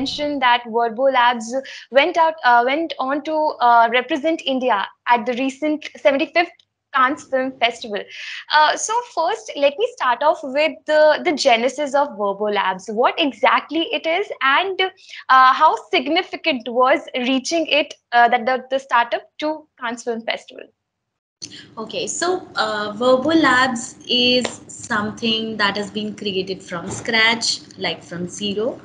mentioned that VerboLabs went on to represent India at the recent 75th Cannes Film Festival. So first, let me start off with the genesis of VerboLabs, what exactly it is, and how significant was reaching it, that the startup to Cannes Film Festival. Okay, so VerboLabs is something that has been created from scratch, like from zero,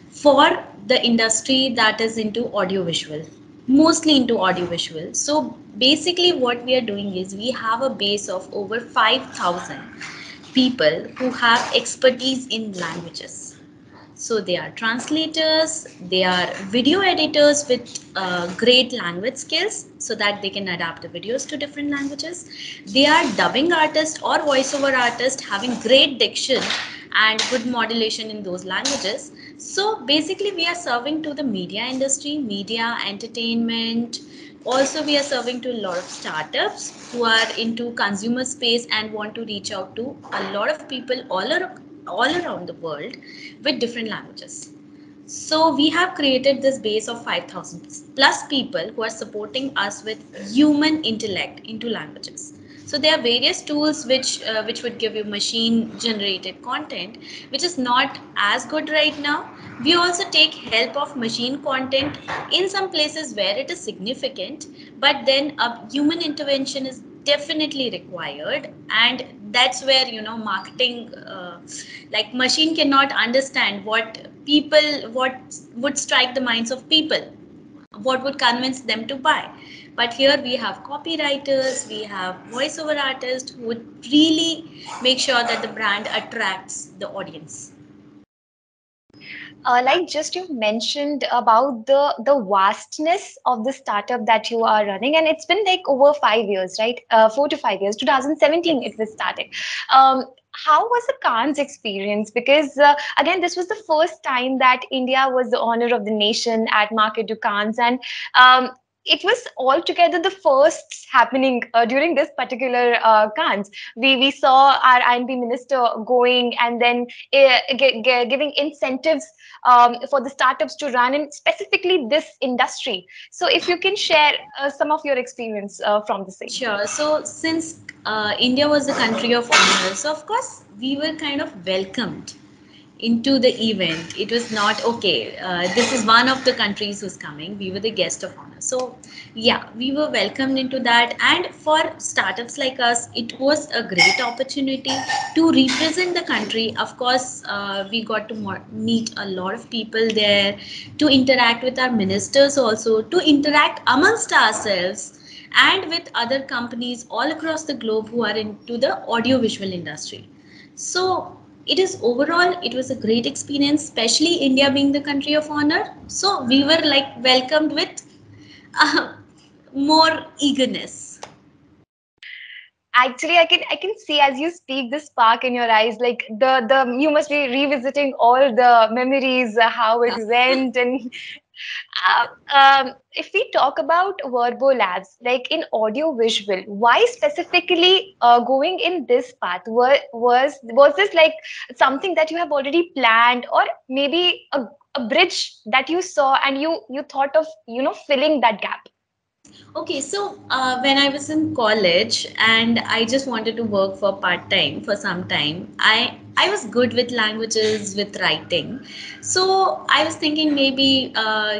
for the industry that is into audiovisual, mostly into audiovisual. So basically, what we are doing is we have a base of over 5,000 people who have expertise in languages. So they are translators, they are video editors with great language skills so that they can adapt the videos to different languages. They are dubbing artists or voiceover artists having great diction and good modulation in those languages. So basically we are serving to the media industry, media, entertainment. Also we are serving to a lot of startups who are into consumer space and want to reach out to a lot of people all around the world with different languages. So we have created this base of 5,000 plus people who are supporting us with human intellect into languages. So there are various tools which would give you machine generated content, which is not as good right now. We also take help of machine content in some places where it is significant, but then a human intervention is definitely required, and that's where marketing, like machine cannot understand what would strike the minds of people, what would convince them to buy. But here we have copywriters, we have voiceover artists who would really make sure that the brand attracts the audience. Like just you mentioned about the vastness of the startup that you are running, and it's been like over 5 years, right? 4 to 5 years. 2017 it was started. How was the Cannes experience? Because again, this was the first time that India was the honor of the nation at Market du Cannes, and it was altogether the first happening during this particular Cannes. We saw our INB minister going and then giving incentives for the startups to run in specifically this industry. So if you can share some of your experience from the same. Sure. So since India was the country of honor, so of course we were kind of welcomed into the event. It was not okay. This is one of the countries who's coming. We were the guest of honor. So yeah, we were welcomed into that. And for startups like us, it was a great opportunity to represent the country. Of course, we got to meet a lot of people there, to interact with our ministers also, to interact amongst ourselves and with other companies all across the globe who are into the audiovisual industry. So it was a great experience, especially India being the country of honor. So we were like welcomed with uh, more eagerness. Actually, I can see as you speak the spark in your eyes, like the you must be revisiting all the memories, how it went, and if we talk about Verbo Labs, like in audio visual, why specifically going in this path? Was this like something that you have already planned, or maybe a bridge that you saw and you thought of filling that gap? Okay, so when I was in college and I just wanted to work for part time for some time, I was good with languages, with writing. So I was thinking maybe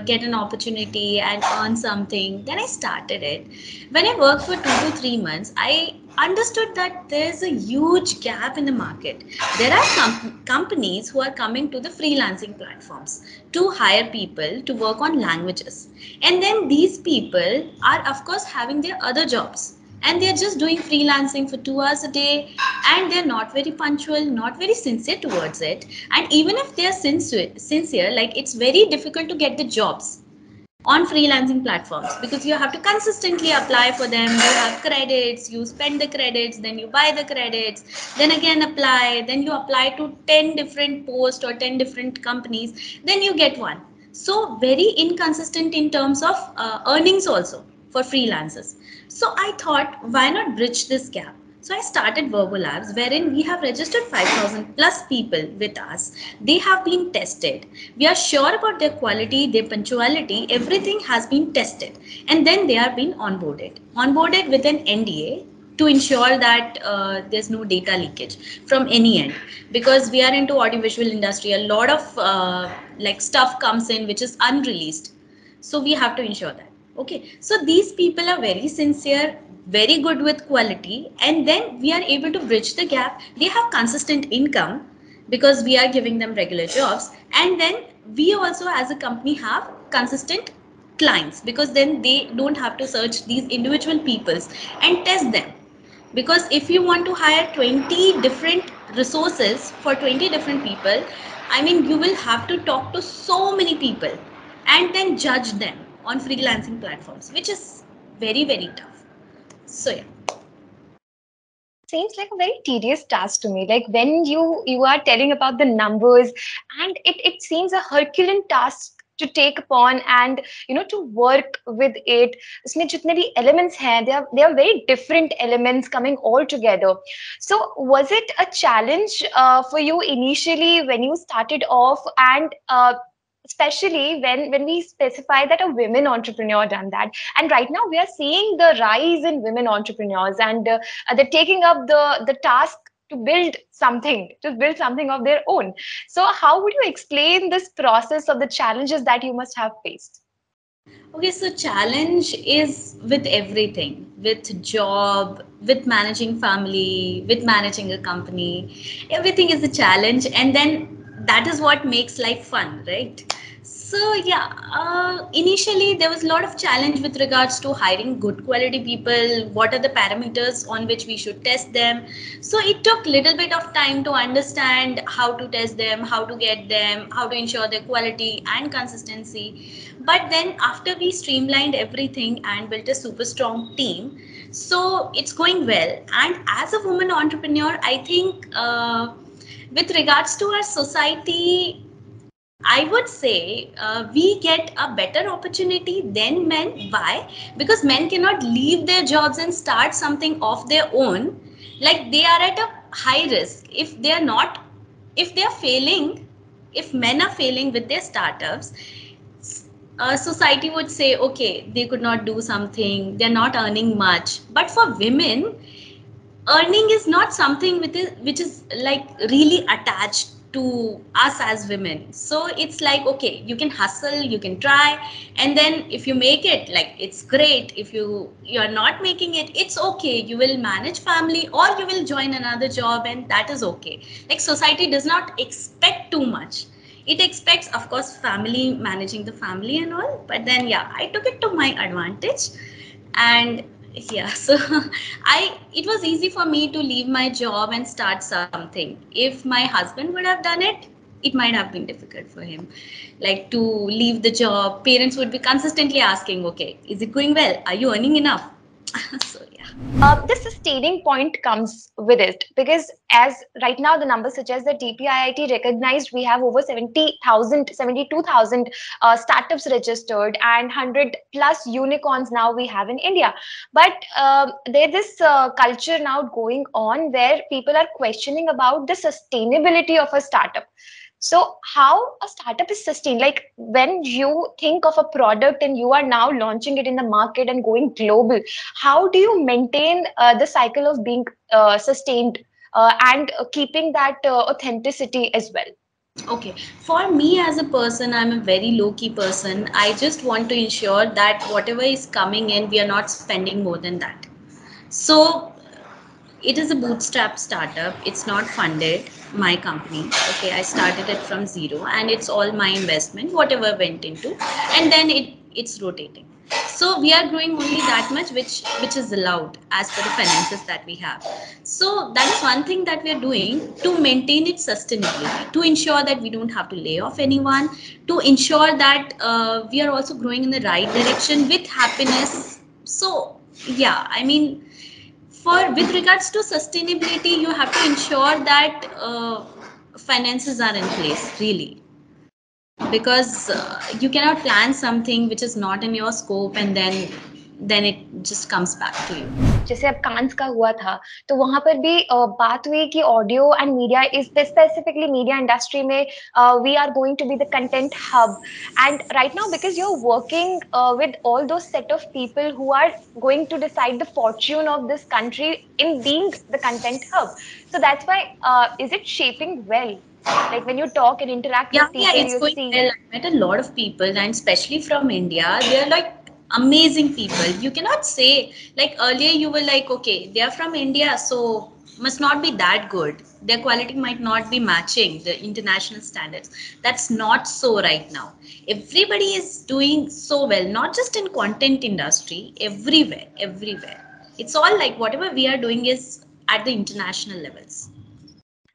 get an opportunity and earn something. Then I started it. When I worked for 2 to 3 months, I understood that there's a huge gap in the market. There are companies who are coming to the freelancing platforms to hire people to work on languages, and then these people are of course having their other jobs, and they're just doing freelancing for 2 hours a day, and they're not very punctual, not very sincere towards it. And even if they're sincere, like it's very difficult to get the jobs on freelancing platforms, because you have to consistently apply for them. You have credits, you spend the credits, then you buy the credits, then again apply, then you apply to 10 different posts or 10 different companies, then you get one. So very inconsistent in terms of earnings also for freelancers. So I thought, why not bridge this gap? So I started VerboLabs, wherein we have registered 5,000 plus people with us. They have been tested. We are sure about their quality, their punctuality, everything has been tested. And then they are being onboarded. Onboarded with an NDA to ensure that there's no data leakage from any end, because we are into audiovisual industry, a lot of like stuff comes in which is unreleased, so we have to ensure that. Okay, so these people are very sincere, very good with quality, and then we are able to bridge the gap. They have consistent income because we are giving them regular jobs, and then we also as a company have consistent clients, because then they don't have to search these individual peoples and test them. Because if you want to hire 20 different resources for 20 different people, I mean, you will have to talk to so many people and then judge them on freelancing platforms, which is very very tough. So yeah. Seems like a very tedious task to me. Like when you are telling about the numbers, and it seems a Herculean task to take upon, and to work with it. Isme jitne bhi elements hain, they are very different elements coming all together. So was it a challenge for you initially when you started off, and especially when we specify that a women entrepreneur done that, and right now we are seeing the rise in women entrepreneurs, and they're taking up the task to build something of their own. So how would you explain this process of the challenges that you must have faced? Okay, so challenge is with everything, with job, with managing family, with managing a company. Everything is a challenge, and then that is what makes life fun, right? So yeah, initially there was a lot of challenge with regards to hiring good quality people. What are the parameters on which we should test them? So it took little bit of time to understand how to test them, how to get them, how to ensure their quality and consistency. But then after we streamlined everything and built a super strong team, so it's going well. And as a woman entrepreneur, I think with regards to our society, I would say we get a better opportunity than men. Why? Because men cannot leave their jobs and start something of their own. Like they are at a high risk. If they are not, if they are failing, if men are failing with their startups, society would say, okay, they could not do something, they're not earning much. But for women, earning is not something which is like really attached to us as women. So it's like, okay, you can hustle, you can try, and then if you make it, like, it's great. If you're not making it, it's okay, you will manage family or you will join another job, and that is okay. Like, society does not expect too much. It expects, of course, family, managing the family and all, but then yeah, I took it to my advantage. And yeah, so I it was easy for me to leave my job and start something. If my husband would have done it, it might have been difficult for him, like, to leave the job. Parents would be consistently asking, okay, is it going well, are you earning enough? So yeah. The sustaining point comes with it, because as right now the numbers suggest that DPIIT recognized, we have over 70,000, 72,000 startups registered, and 100 plus unicorns now we have in India. But there's this culture now going on where people are questioning about the sustainability of a startup. So how a startup is sustained, like when you think of a product and you are now launching it in the market and going global, how do you maintain the cycle of being sustained, and keeping that authenticity as well? Okay, for me as a person, I'm a very low key person. I just want to ensure that whatever is coming in, we are not spending more than that. So it is a bootstrap startup. It's not funded. My company. Okay, I started it from zero, and it's all my investment, whatever went into, and then it's rotating. So we are growing only that much, which is allowed as per the finances that we have. So that is one thing that we are doing to maintain its sustainability, to ensure that we don't have to lay off anyone, to ensure that we are also growing in the right direction with happiness. So yeah, I mean, for with regards to sustainability, you have to ensure that finances are in place, really, because you cannot plan something which is not in your scope, and then then it just comes back to you. जैसे अब कांस का हुआ था तो वहां पर भी बात हुई कि audio and media is specifically media industry में we are going to be the content hub and right now because you are working with all those set of people who are going to decide the fortune of this country in being the content hub. So that's why is it shaping well? Like when you talk and interact Yeah, with yeah, people, it's you going see. well. I met a lot of people, and especially from India, they're like amazing people. You cannot say, like earlier, you were like, okay, they are from India, so must not be that good. Their quality might not be matching the international standards. That's not so right now. Everybody is doing so well, not just in content industry, everywhere, everywhere. It's all like whatever we are doing is at the international levels.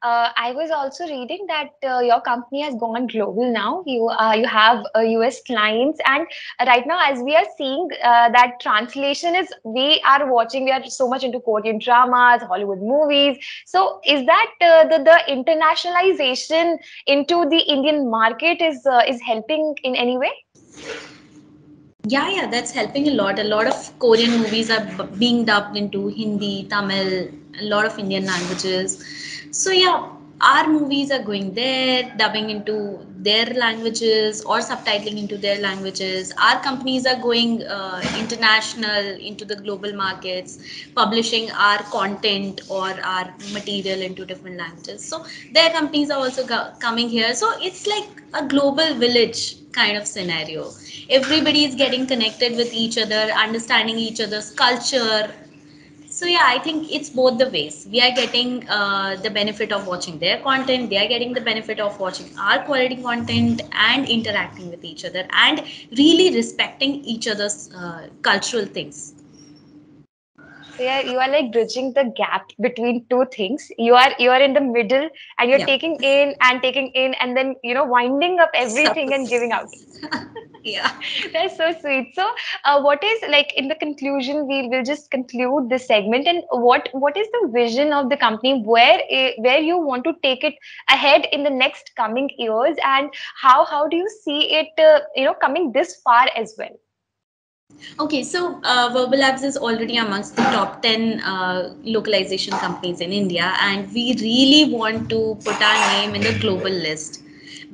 I was also reading that your company has gone global now. You have US clients, and right now, as we are seeing, that translation is we are watching. We are so much into Korean dramas, Hollywood movies. So, is that the internationalization into the Indian market is helping in any way? Yeah, yeah, that's helping a lot. A lot of Korean movies are being dubbed into Hindi, Tamil, a lot of Indian languages. So yeah, our movies are going there, dubbing into their languages or subtitling into their languages. Our companies are going international into the global markets, publishing our content or our material into different languages. So their companies are also coming here. So it's like a global village kind of scenario. Everybody is getting connected with each other, understanding each other's culture. So yeah, I think it's both the ways. We are getting the benefit of watching their content, they are getting the benefit of watching our quality content and interacting with each other and really respecting each other's cultural things. So yeah, you are like bridging the gap between two things. You are in the middle, and you're Yeah. taking in, and then winding up everything and giving out. Yeah. That's so sweet. So, what is like in the conclusion? We'll just conclude this segment. And what is the vision of the company? Where you want to take it ahead in the next coming years, and how do you see it? Coming this far as well. Okay, so VerboLabs is already amongst the top 10 localization companies in India, and we really want to put our name in the global list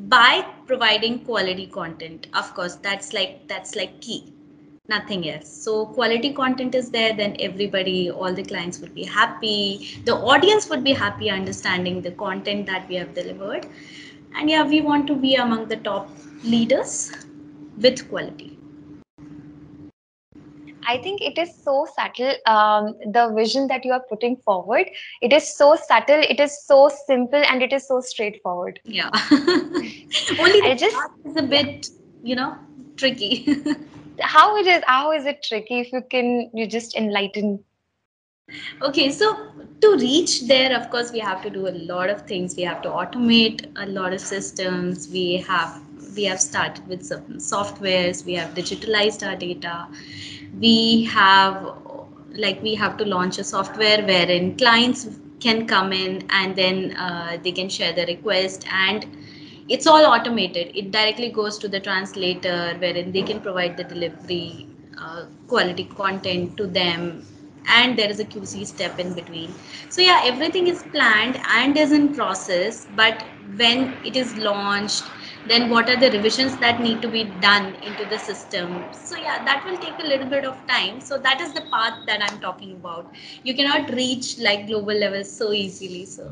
by providing quality content. Of course, that's like key. Nothing else. So quality content is there, then everybody, all the clients would be happy. The audience would be happy understanding the content that we have delivered. And yeah, we want to be among the top leaders with quality. I think it is so subtle. The vision that you are putting forward, it is so subtle, it is so simple, and it is so straightforward. Yeah. Only the I just, path is a yeah. bit, tricky. How is it tricky? If you just enlighten. Okay, so to reach there, of course, we have to do a lot of things. We have to automate a lot of systems. We have started with some softwares. We have digitalized our data. We have we have to launch a software wherein clients can come in and then they can share the request, and it's all automated. It directly goes to the translator wherein they can provide the delivery quality content to them, and there is a QC step in between. So yeah, everything is planned and is in process, but when it is launched, then what are the revisions that need to be done into the system? So yeah, that will take a little bit of time. So that is the path that I'm talking about. You cannot reach like global levels so easily. So